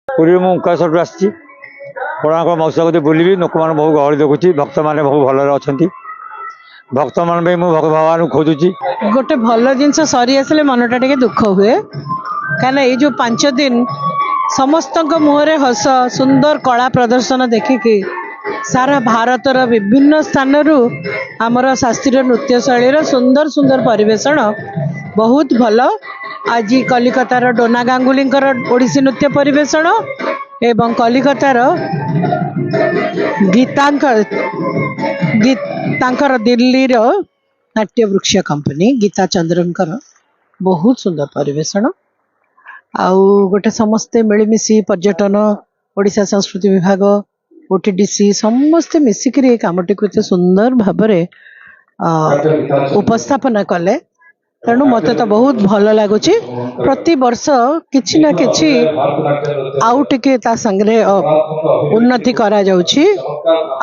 पुरी मु मुक्तेश्वर आसी कोणार्क महोत्सव बुलि लोक मैंने बहुत गहली देखुची भक्त मैंने बहुत भलरे अच्छा भक्त मान भगवान खोजुची गोटे भल जिनस सरी आसले मनटा टे दुख हुए कहीं ये जो 5 दिन समस्त मुहरे हस सुंदर कला प्रदर्शन देखिकी सारा भारतर विभिन्न स्थान आमर शास्त्रीय नृत्य शैली सुंदर सुंदर परिवेषण बहुत भल। आज कलिकतार डोना गांगुली ओडिसी नृत्य परिवेषण एवं कलिकतार गीतांकर दिल्ली नाट्य वृक्ष कंपनी गीता चंद्रंकर बहुत सुंदर परिवेषण आउ गोटे समस्ते मिलमिशी पर्यटन ओडिशा संस्कृति विभाग ओटीडीसी समस्ते मिसिकी कामटी को सुंदर भाव उपस्थापना कले तेणु मत तो बहुत भल लगुच प्रति वर्ष किछि ना किछि आउ टिके ता संगे उन्नति करा जाउछि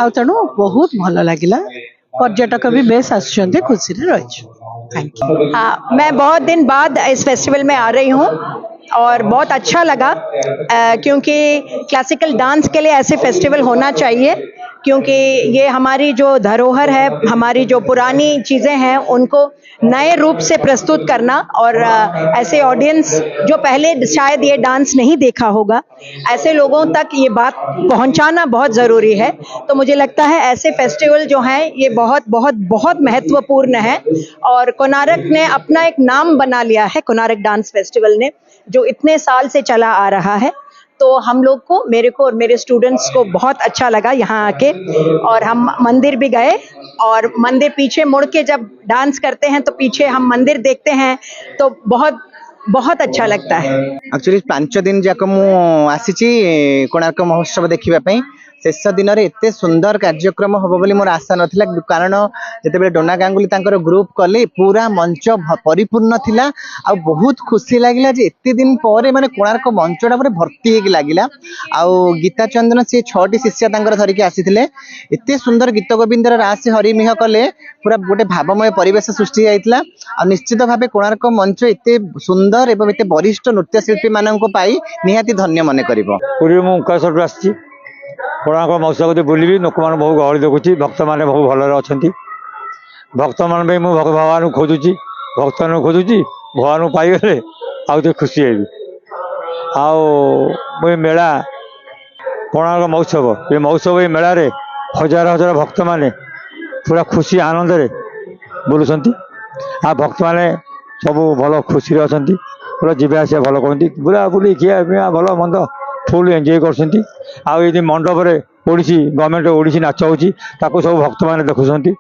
आउ तेणु बहुत भल लागिला पर्यटक भी बेस आसुचंते खुशी रे रहिछु। Thank you. हाँ, मैं बहुत दिन बाद इस फेस्टिवल में आ रही हूँ और बहुत अच्छा लगा क्योंकि क्लासिकल डांस के लिए ऐसे फेस्टिवल होना चाहिए क्योंकि ये हमारी जो धरोहर है हमारी जो पुरानी चीज़ें हैं उनको नए रूप से प्रस्तुत करना और ऐसे ऑडियंस जो पहले शायद ये डांस नहीं देखा होगा ऐसे लोगों तक ये बात पहुंचाना बहुत ज़रूरी है। तो मुझे लगता है ऐसे फेस्टिवल जो हैं ये बहुत बहुत बहुत महत्वपूर्ण है और कोणार्क ने अपना एक नाम बना लिया है। कोणार्क डांस फेस्टिवल ने जो इतने साल से चला आ रहा है तो हम लोग को मेरे को और मेरे स्टूडेंट्स को बहुत अच्छा लगा यहाँ आके और हम मंदिर भी गए और मंदिर पीछे मुड़ के जब डांस करते हैं तो पीछे हम मंदिर देखते हैं तो बहुत बहुत अच्छा लगता है। एक्चुअली 5 दिन जाक मुझी कोणार्क महोत्सव देखा शेष दिन में एत सुंदर कार्यक्रम हम बोली मोर आशा नाला कारण जिते डोना गांगुली ग्रुप कले पूरा मंच परिपूर्ण थिला आ बहुत खुशी लगिला जे एत दिन पर माने कोणार्क मंचटा पूरा भर्ती होगी लगिला आउ गीता चंदन सी 6टी शिष्य धरिकी आसीथिले एत सुंदर गीत गोविंदर रास हरिमिह कले पूरा गोटे भावमय परिवेश सृष्टि जाइतिला आ निश्चित भाव कोणार्क मंच एत सुंदर एवं एत वरिष्ठ नृत्यशिल्पी मानक पाई निहाती धन्य मन करिवो। पुरी मु मुक्तेश्वर आसी कोणार्क महोत्सव बुलि लोक मैंने बहुत गहली देखुची भक्त मैंने बहुत भलरे अच्छा भक्त मान भगवान खोजुची भक्त खोजुची भगवान पाईगले आउ खुशी हेबी आउ मेला कोणार्क महोत्सव ये महोत्सव ये मेला रे हजार हजार भक्त मैंने पूरा खुशी आनंद रे बुलुंट आ भक्त मैंने सब भल खुशी अच्छा पूरा जीवा आसा भल कहती बुला बुली खिया पिया भल मंद फुल एंजॉय कर मंडप ओडिसी गवर्नमेंट ओडिसी नाच होची सब भक्त मैंने देखुं।